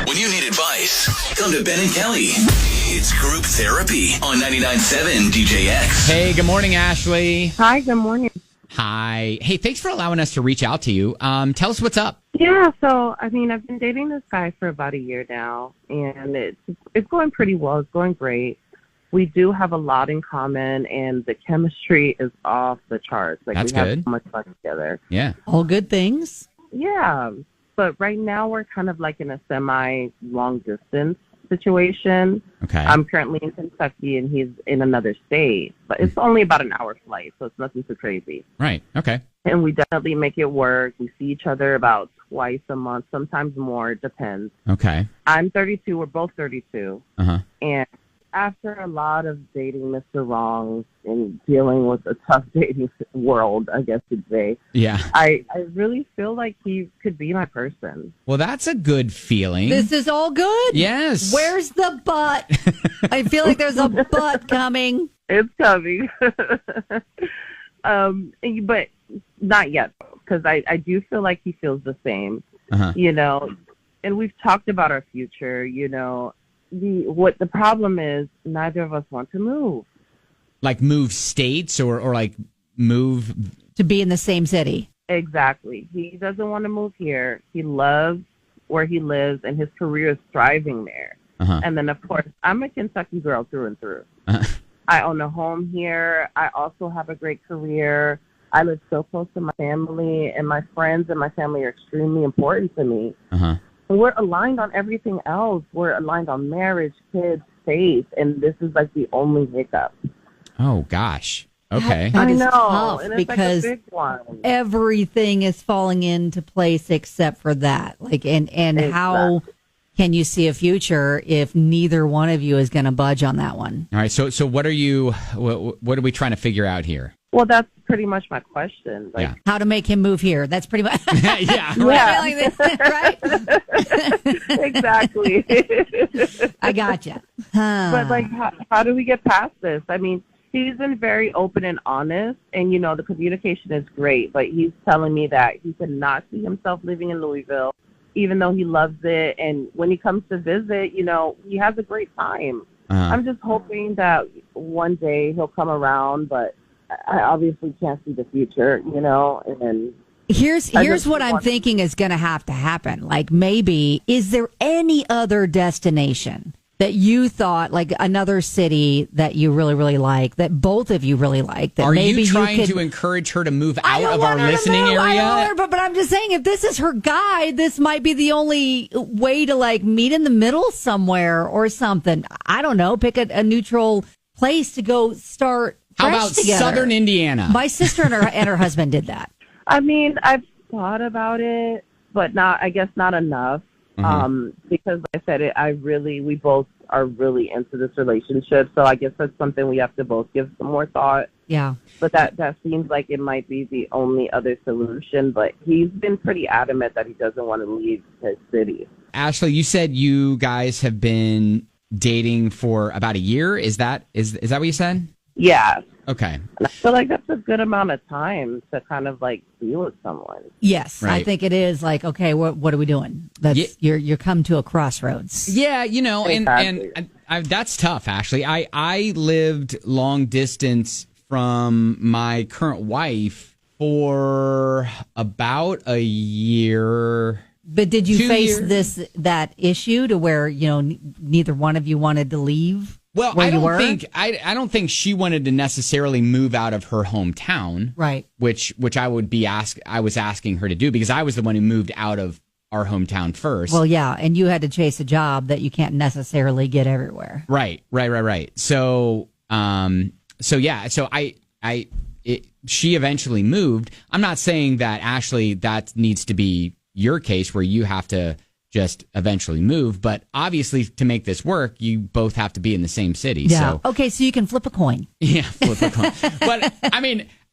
When you need advice, come to Ben and Kelly. It's group therapy on 99.7 DJX. Hey, good morning, Ashley. Hi, good morning. Hi. Hey, thanks for allowing us to reach out to you. Tell us what's up. Yeah, so, I've been dating this guy for about a year now, and it's going pretty well. It's going great. We do have a lot in common, and the chemistry is off the charts. That's we have good. so much fun together. Yeah. All good things. Yeah, but right now we're kind of like in a semi-long distance situation. Okay. I'm currently in Kentucky, and he's in another state, but it's only about an hour flight, so it's nothing too crazy. Right. Okay. And we definitely make it work. We see each other about twice a month, sometimes more. It depends. Okay. I'm 32. We're both 32. Uh-huh. And after a lot of dating Mr. Wrong and dealing with a tough dating world, I guess you'd say, Yeah. I really feel like he could be my person. Well, that's a good feeling. This is all good. Yes. Where's the butt? I feel like there's a butt coming. It's coming. But not yet, because I do feel like he feels the same, Uh-huh. And we've talked about our future, what the problem is, neither of us want to move. Like move states or like move. To be in the same city. Exactly. He doesn't want to move here. He loves where he lives, and his career is thriving there. Uh-huh. And then, of course, I'm a Kentucky girl through and through. Uh-huh. I own a home here. I also have a great career. I live so close to my family, and my friends and my family are extremely important to me. Uh-huh. We're aligned on everything else. We're aligned on marriage, kids, faith, and this is like the only hiccup. Oh, gosh. Okay. That I is know, tough and it's because like a big one. everything is falling into place except for that. And how Exactly. can you see a future if neither one of you is going to budge on that one? All right. So what are we trying to figure out here? Well, that's pretty much my question. Like, Yeah. How to make him move here? That's pretty much Yeah. Yeah. Like this, right? Exactly. I gotcha. But like, how do we get past this? He's been very open and honest, and the communication is great. But he's telling me that he cannot see himself living in Louisville, even though he loves it. And when he comes to visit, he has a great time. Uh-huh. I'm just hoping that one day he'll come around, but I obviously can't see the future, and Here's I just what I'm want- thinking is going to have to happen. Like, maybe, is there any other destination that you thought, like another city that you really, really like, that both of you really like? That Are maybe you trying could, to encourage her to move I out don't of our want her to listening move. I area? don't want her, but I'm just saying, if this is her guide, this might be the only way to like meet in the middle somewhere or something. I don't know. Pick a neutral place to go start. How fresh about together. Southern Indiana? My sister and her husband did that. I've thought about it, but I guess not enough. Because like I said, we both are really into this relationship. So I guess that's something we have to both give some more thought. Yeah. But that seems like it might be the only other solution. But he's been pretty adamant that he doesn't want to leave his city. Ashley, you said you guys have been dating for about a year. Is that what you said? Yeah. Okay. And I feel like that's a good amount of time to kind of like be with someone. Yes, I Right. think it is like, okay, what are we doing? You're come to a crossroads. Yeah, Exactly. and that's tough, Ashley. I lived long distance from my current wife for about a year. But did you 2 face years. that issue to where neither one of you wanted to leave? Well, where I you don't were? think I don't think she wanted to necessarily move out of her hometown, Right. Which I was asking her to do because I was the one who moved out of our hometown first. Well, yeah, and you had to chase a job that you can't necessarily get everywhere. Right. So, she eventually moved. I'm not saying that, Ashley, that needs to be your case where you have to just eventually move, but obviously to make this work, you both have to be in the same city. Yeah. So, Okay, so you can flip a coin. yeah, flip a coin. But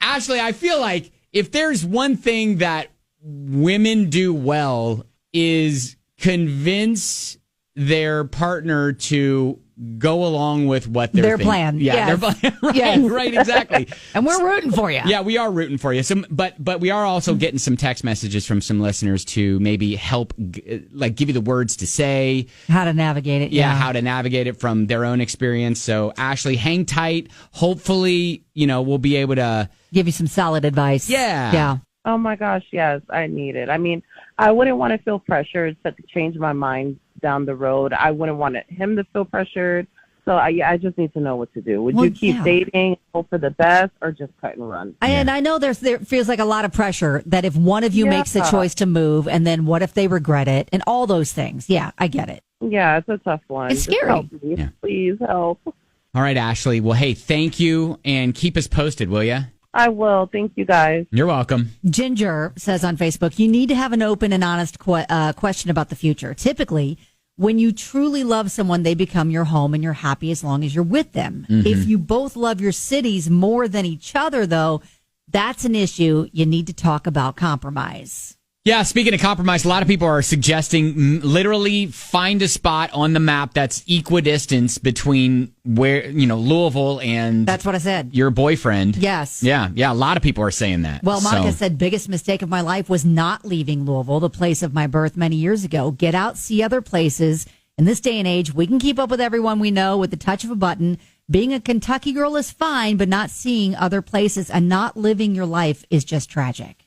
Ashley, I feel like if there's one thing that women do well is convince their partner to go along with what they're Their thinking. plan. Yeah, Yes. their plan. Right, Yes. right, exactly. And we're rooting for you. Yeah, we are rooting for you. But we are also getting some text messages from some listeners to maybe help, give you the words to say. How to navigate it. Yeah, how to navigate it from their own experience. So, Ashley, hang tight. Hopefully, we'll be able to give you some solid advice. Yeah. Yeah. Oh my gosh, yes, I need it. I mean, I wouldn't want to feel pressured to change my mind down the road. I wouldn't want him to feel pressured. So I just need to know what to do. Would you keep dating, hope for the best, or just cut and run? And I know there feels like a lot of pressure that if one of you makes the choice to move, and then what if they regret it, and all those things. Yeah, I get it. Yeah, it's a tough one. It's Just scary. help me. Yeah. Please help. All right, Ashley. Well, hey, thank you, and keep us posted, will you? I will. Thank you, guys. You're welcome. Ginger says on Facebook, you need to have an open and honest question about the future. Typically, when you truly love someone, they become your home and you're happy as long as you're with them. If you both love your cities more than each other, though, that's an issue. You need to talk about compromise. Yeah, speaking of compromise, a lot of people are suggesting literally find a spot on the map that's equidistance between where, Louisville and That's what I said. your boyfriend. Yes. Yeah, a lot of people are saying that. Well, Monica So- said, biggest mistake of my life was not leaving Louisville, the place of my birth many years ago. Get out, see other places. In this day and age, we can keep up with everyone we know with the touch of a button. Being a Kentucky girl is fine, but not seeing other places and not living your life is just tragic.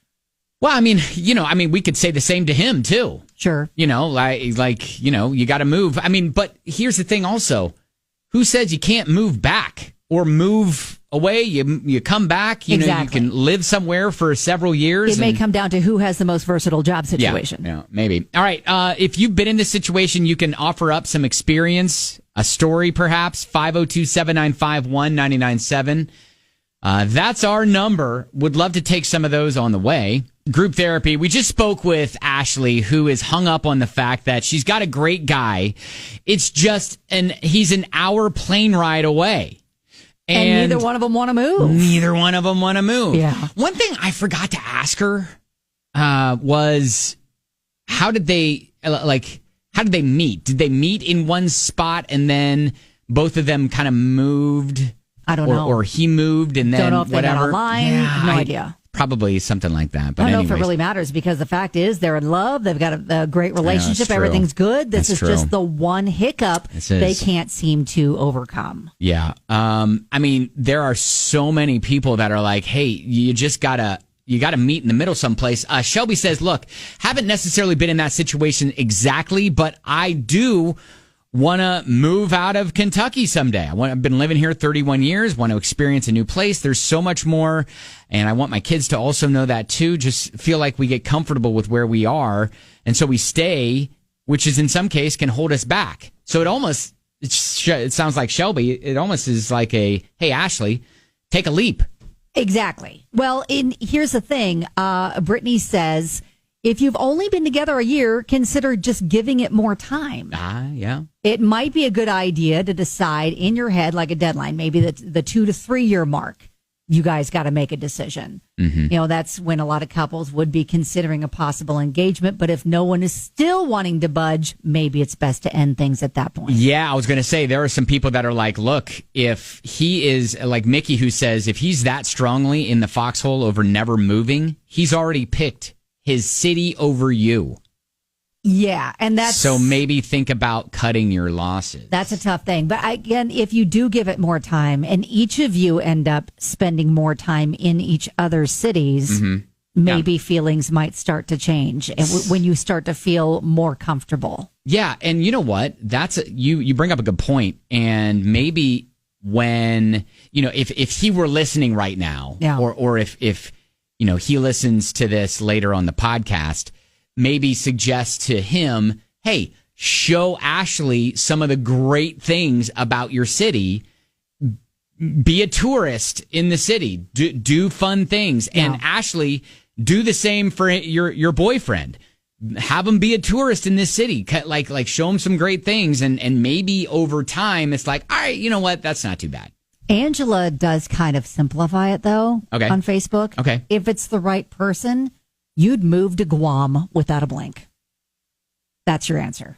Well, we could say the same to him too. Sure. You got to move. But here's the thing also. Who says you can't move back or move away? You come back, you can live somewhere for several years. It may come down to who has the most versatile job situation. Yeah, maybe. All right. If you've been in this situation, you can offer up some experience, a story perhaps, 502-795-1997. That's our number. Would love to take some of those on the way. Group therapy. We just spoke with Ashley, who is hung up on the fact that she's got a great guy. It's just, he's an hour plane ride away. And neither one of them want to move. Neither one of them want to move. Yeah. One thing I forgot to ask her was, how did they meet? Did they meet in one spot and then both of them kind of moved? I don't know. Or he moved and then don't know if whatever. they met online. Yeah, no idea. Probably something like that. But I don't know anyways. if it really matters because the fact is they're in love. They've got a great relationship. true. Everything's good. This That's is just true. the one hiccup they can't seem to overcome. Yeah. There are so many people that are like, hey, you gotta meet in the middle someplace. Shelby says, look, haven't necessarily been in that situation exactly, but I do want to move out of Kentucky someday. I've been living here 31 years, want to experience a new place. There's so much more. And I want my kids to also know that too. Just feel like we get comfortable with where we are. And so we stay, which is in some case can hold us back. So it sounds like Shelby, it almost is like hey, Ashley, take a leap. Exactly. Well, here's the thing. Brittany says, if you've only been together a year, consider just giving it more time. Yeah. It might be a good idea to decide in your head, like a deadline, maybe the 2 to 3 year mark. You guys got to make a decision. Mm-hmm. That's when a lot of couples would be considering a possible engagement. But if no one is still wanting to budge, maybe it's best to end things at that point. Yeah, I was going to say there are some people that are like, look, if he is like Mickey, who says if he's that strongly in the foxhole over never moving, he's already picked his city over you. Yeah, and that's... So maybe think about cutting your losses. That's a tough thing. But again, if you do give it more time and each of you end up spending more time in each other's cities, maybe feelings might start to change and when you start to feel more comfortable. Yeah, and you know what? You bring up a good point. And maybe when, if he were listening right now, or if he listens to this later on the podcast, maybe suggest to him, hey, show Ashley some of the great things about your city. Be a tourist in the city. Do fun things. Yeah. And Ashley, do the same for your boyfriend. Have him be a tourist in this city. Like show him some great things. And maybe over time, it's like, all right, you know what? That's not too bad. Angela does kind of simplify it, though, on Facebook. Okay. If it's the right person, you'd move to Guam without a blink. That's your answer.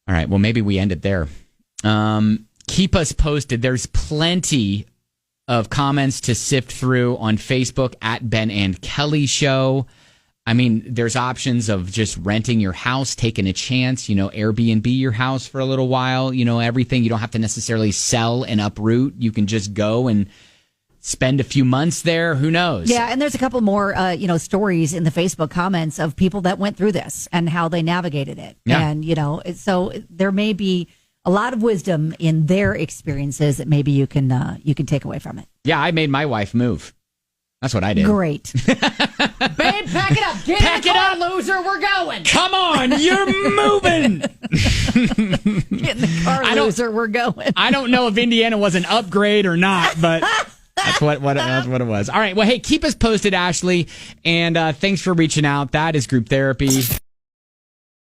All right. Well, maybe we end it there. keep us posted. There's plenty of comments to sift through on Facebook at Ben and Kelly Show. I mean, there's options of just renting your house, taking a chance, Airbnb your house for a little while, everything. You don't have to necessarily sell and uproot. You can just go and spend a few months there. Who knows? Yeah, and there's a couple more, stories in the Facebook comments of people that went through this and how they navigated it. Yeah. And, so there may be a lot of wisdom in their experiences that maybe you can take away from it. Yeah, I made my wife move. That's what I did. Great. Babe, pack it up. Get in the car, loser. We're going. Come on, you're moving. Get in the car, loser. We're going. I don't know if Indiana was an upgrade or not, but that's what it was. All right. Well, hey, keep us posted, Ashley. And thanks for reaching out. That is Group Therapy.